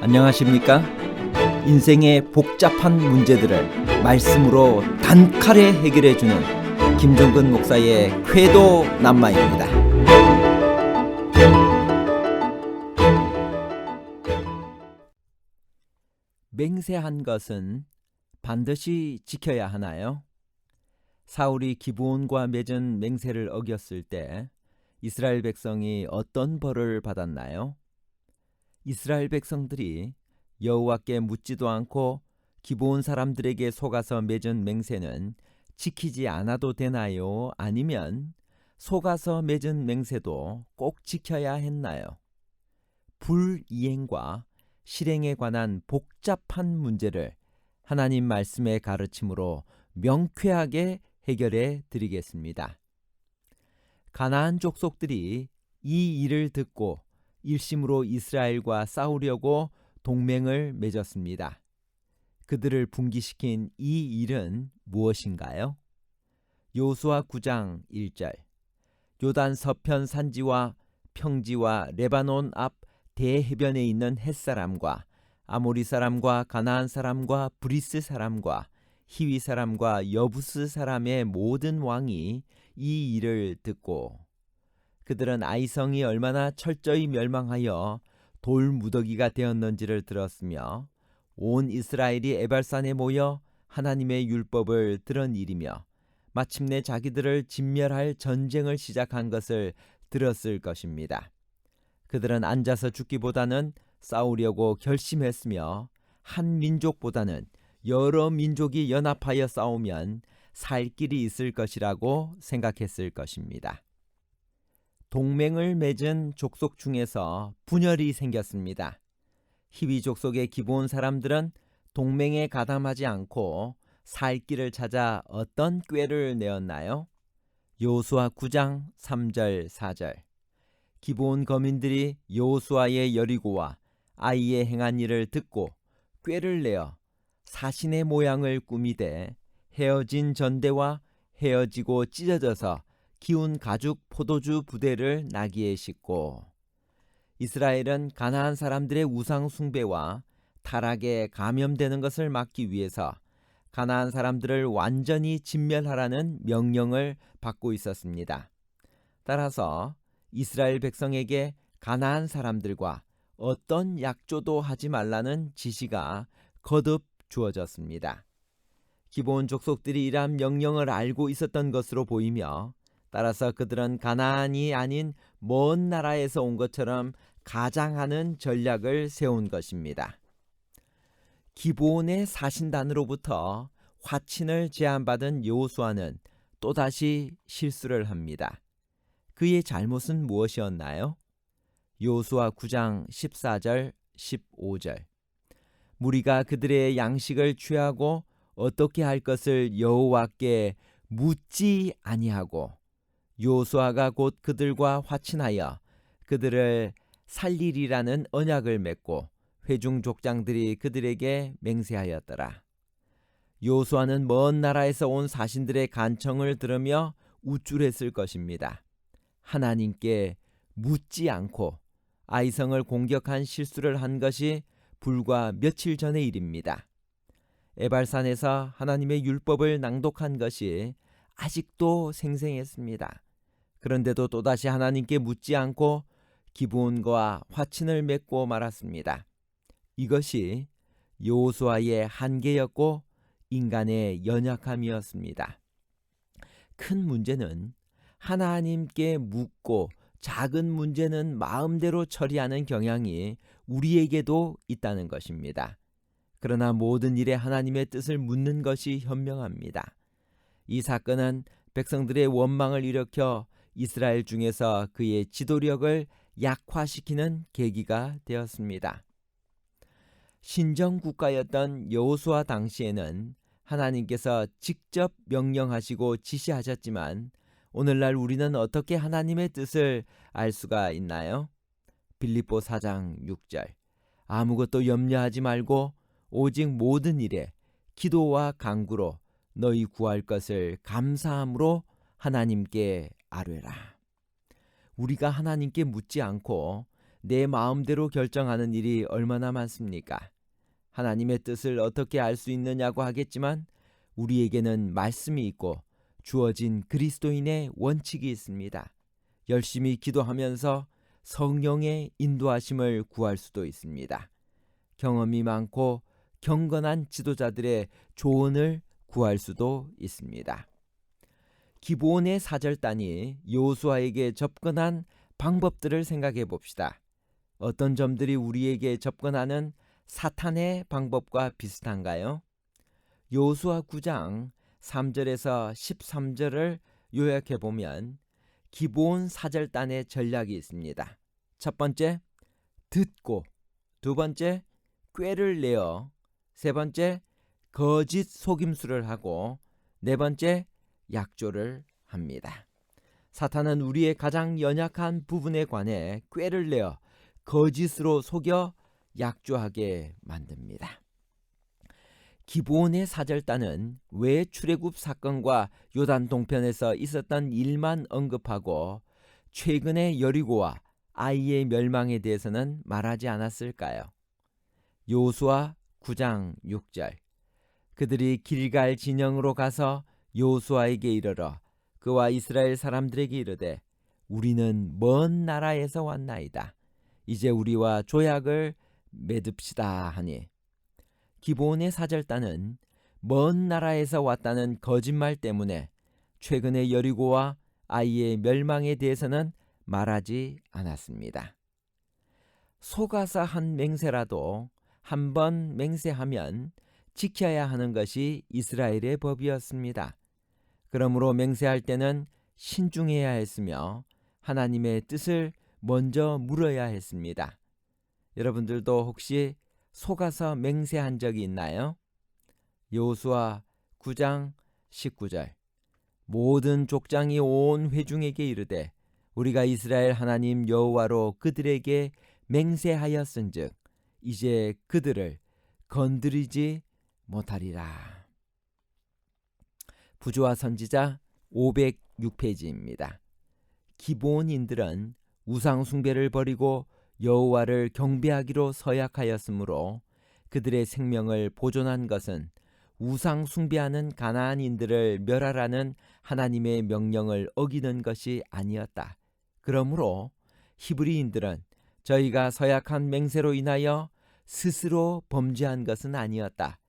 안녕하십니까? 인생의 복잡한 문제들을 말씀으로 단칼에 해결해주는 김종근 목사의 쾌도 남마입니다. 맹세한 것은 반드시 지켜야 하나요? 사울이 기브온과 맺은 맹세를 어겼을 때 이스라엘 백성이 어떤 벌을 받았나요? 이스라엘 백성들이 여호와께 묻지도 않고 기브온 사람들에게 속아서 맺은 맹세는 지키지 않아도 되나요? 아니면 속아서 맺은 맹세도 꼭 지켜야 했나요? 불이행과 실행에 관한 복잡한 문제를 하나님 말씀의 가르침으로 명쾌하게 해결해 드리겠습니다. 가나안 족속들이 이 일을 듣고 일심으로 이스라엘과 싸우려고 동맹을 맺었습니다. 그들을 분기시킨 이 일은 무엇인가요? 여호수아 9장 1절. 요단 서편 산지와 평지와 레바논 앞 대해변에 있는 햇사람과 아모리 사람과 가나안 사람과 브리스 사람과 히위 사람과 여부스 사람의 모든 왕이 이 일을 듣고 그들은 아이성이 얼마나 철저히 멸망하여 돌무더기가 되었는지를 들었으며 온 이스라엘이 에발산에 모여 하나님의 율법을 들은 일이며 마침내 자기들을 진멸할 전쟁을 시작한 것을 들었을 것입니다. 그들은 앉아서 죽기보다는 싸우려고 결심했으며 한 민족보다는 여러 민족이 연합하여 싸우면 살 길이 있을 것이라고 생각했을 것입니다. 동맹을 맺은 족속 중에서 분열이 생겼습니다. 히위 족속의 기브온 사람들은 동맹에 가담하지 않고 살 길을 찾아 어떤 꾀를 내었나요? 여호수아 9장 3절 4절. 기브온 거민들이 여호수아의 여리고와 아이에 행한 일을 듣고 꾀를 내어 사신의 모양을 꾸미되 헤어진 전대와 헤어지고 찢어져서 기운 가죽 포도주 부대를 나귀에 싣고 이스라엘은 가나안 사람들의 우상 숭배와 타락에 감염되는 것을 막기 위해서 가나안 사람들을 완전히 진멸하라는 명령을 받고 있었습니다. 따라서 이스라엘 백성에게 가나안 사람들과 어떤 약조도 하지 말라는 지시가 거듭 주어졌습니다. 기브온 족속들이 이러한 명령을 알고 있었던 것으로 보이며 따라서 그들은 가나안이 아닌 먼 나라에서 온 것처럼 가장하는 전략을 세운 것입니다. 기브온의 사신단으로부터 화친을 제안받은 여호수아는 또다시 실수를 합니다. 그의 잘못은 무엇이었나요? 여호수아 9장 14절 15절. 무리가 그들의 양식을 취하고 어떻게 할 것을 여호와께 묻지 아니하고 여호수아가 곧 그들과 화친하여 그들을 살리리라는 언약을 맺고 회중 족장들이 그들에게 맹세하였더라. 여호수아는 먼 나라에서 온 사신들의 간청을 들으며 우쭐했을 것입니다. 하나님께 묻지 않고 아이성을 공격한 실수를 한 것이 불과 며칠 전의 일입니다. 에발산에서 하나님의 율법을 낭독한 것이 아직도 생생했습니다. 그런데도 또다시 하나님께 묻지 않고 기브온과 화친을 맺고 말았습니다. 이것이 여호수아의 한계였고 인간의 연약함이었습니다. 큰 문제는 하나님께 묻고 작은 문제는 마음대로 처리하는 경향이 우리에게도 있다는 것입니다. 그러나 모든 일에 하나님의 뜻을 묻는 것이 현명합니다. 이 사건은 백성들의 원망을 일으켜 이스라엘 중에서 그의 지도력을 약화시키는 계기가 되었습니다. 신정국가였던 여호수아 당시에는 하나님께서 직접 명령하시고 지시하셨지만 오늘날 우리는 어떻게 하나님의 뜻을 알 수가 있나요? 빌립보 4장 6절. 아무것도 염려하지 말고 오직 모든 일에 기도와 간구로 너희 구할 것을 감사함으로 하나님께 아뢰라. 우리가 하나님께 묻지 않고 내 마음대로 결정하는 일이 얼마나 많습니까? 하나님의 뜻을 어떻게 알 수 있느냐고 하겠지만 우리에게는 말씀이 있고 주어진 그리스도인의 원칙이 있습니다. 열심히 기도하면서 성령의 인도하심을 구할 수도 있습니다. 경험이 많고 경건한 지도자들의 조언을 구할 수도 있습니다. 기브온의 사절단이 여호수아에게 접근한 방법들을 생각해 봅시다. 어떤 점들이 우리에게 접근하는 사탄의 방법과 비슷한가요? 여호수아 9장 3절에서 13절을 요약해 보면 기브온 사절단의 전략이 있습니다. 첫 번째, 듣고, 두 번째, 꾀를 내어, 세 번째, 거짓 속임수를 하고, 네 번째, 약조를 합니다. 사탄은 우리의 가장 연약한 부분에 관해 꾀를 내어 거짓으로 속여 약조하게 만듭니다. 기브온의 사절단은 왜 출애굽 사건과 요단 동편에서 있었던 일만 언급하고 최근의 여리고와 아이의 멸망에 대해서는 말하지 않았을까요? 여호수아 9장 6절 그들이 길갈 진영으로 가서 여호수아에게 이르러 그와 이스라엘 사람들에게 이르되 우리는 먼 나라에서 왔나이다. 이제 우리와 조약을 맺읍시다 하니 기브온의 사절단은 먼 나라에서 왔다는 거짓말 때문에 최근의 여리고와 아이의 멸망에 대해서는 말하지 않았습니다. 속아서 한 맹세라도 한 번 맹세하면 지켜야 하는 것이 이스라엘의 법이었습니다. 그러므로 맹세할 때는 신중해야 했으며 하나님의 뜻을 먼저 물어야 했습니다. 여러분들도 혹시 속아서 맹세한 적이 있나요? 여호수아 9장 19절 모든 족장이 온 회중에게 이르되 우리가 이스라엘 하나님 여호와로 그들에게 맹세하였은즉 이제 그들을 건드리지 못하리라. 부조와 선지자 506페이지입니다. 기브온인들은 우상 숭배를 버리고 여호와를 경배하기로 서약하였으므로 그들의 생명을 보존한 것은 우상 숭배하는 가나안인들을 멸하라는 하나님의 명령을 어기는 것이 아니었다. 그러므로 히브리인들은 저희가 서약한 맹세로 인하여 스스로 범죄한 것은 아니었다.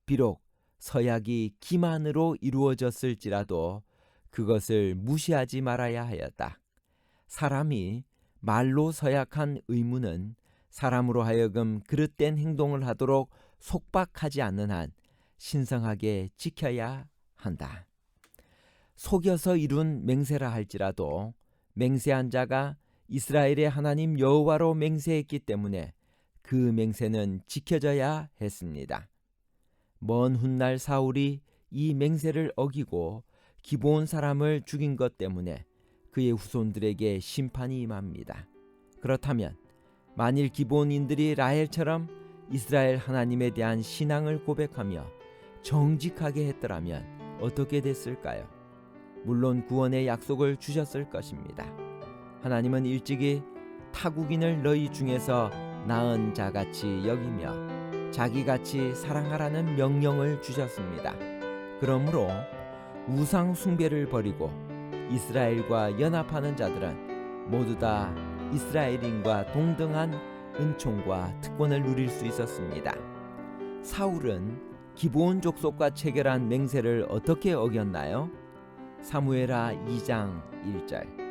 비록 서약이 기만으로 이루어졌을지라도 그것을 무시하지 말아야 하였다. 사람이 말로 서약한 의무는 사람으로 하여금 그릇된 행동을 하도록 속박하지 않는 한 신성하게 지켜야 한다. 속여서 이룬 맹세라 할지라도 맹세한 자가 이스라엘의 하나님 여호와로 맹세했기 때문에 그 맹세는 지켜져야 했습니다. 먼 훗날 사울이 이 맹세를 어기고 기브온 사람을 죽인 것 때문에 그의 후손들에게 심판이 임합니다. 그렇다면 만일 기브온인들이 라헬처럼 이스라엘 하나님에 대한 신앙을 고백하며 정직하게 했더라면 어떻게 됐을까요? 물론 구원의 약속을 주셨을 것입니다. 하나님은 일찍이 타국인을 너희 중에서 나은 자같이 여기며 자기같이 사랑하라는 명령을 주셨습니다. 그러므로 우상 숭배를 버리고 이스라엘과 연합하는 자들은 모두 다 이스라엘인과 동등한 은총과 특권을 누릴 수 있었습니다. 사울은 기브온 족속과 체결한 맹세를 어떻게 어겼나요? 사무엘하 2장 1절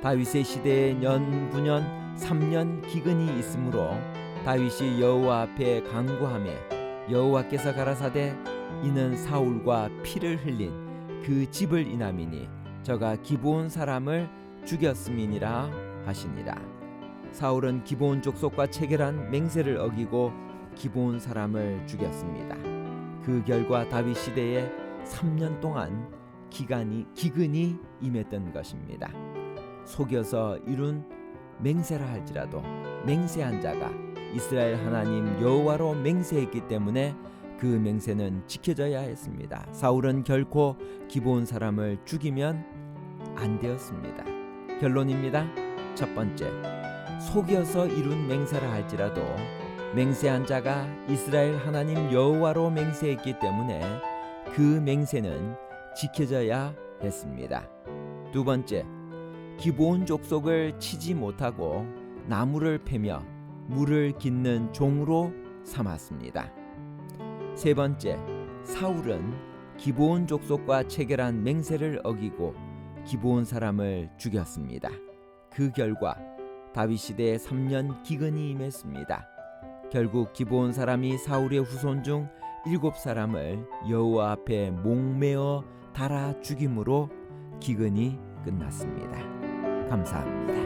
다윗의 시대에 년부년 3년 기근이 있으므로 다윗이 여호와 앞에 간구하매 여호와께서 가라사대 이는 사울과 피를 흘린 그 집을 인함이니 저가 기브온 사람을 죽였음이니라 하시니라. 사울은 기브온 족속과 체결한 맹세를 어기고 기브온 사람을 죽였습니다. 그 결과 다윗 시대에 3년 동안 기근이 임했던 것입니다. 속여서 이룬 맹세라 할지라도 맹세한 자가 이스라엘 하나님 여호와로 맹세했기 때문에 그 맹세는 지켜져야 했습니다. 사울은 결코 기브온 사람을 죽이면 안 되었습니다. 결론입니다. 첫 번째, 속여서 이룬 맹세라 할지라도 맹세한 자가 이스라엘 하나님 여호와로 맹세했기 때문에 그 맹세는 지켜져야 했습니다. 두 번째, 기브온 족속을 치지 못하고 나무를 패며 물을 깃는 종으로 삼았습니다. 세 번째, 사울은 기브온 족속과 체결한 맹세를 어기고 기브온 사람을 죽였습니다. 그 결과 다윗 시대에 3년 기근이 임했습니다. 결국 기브온 사람이 사울의 후손 중 7사람을 여호와 앞에 목매어 달아 죽임으로 기근이 끝났습니다. 감사합니다.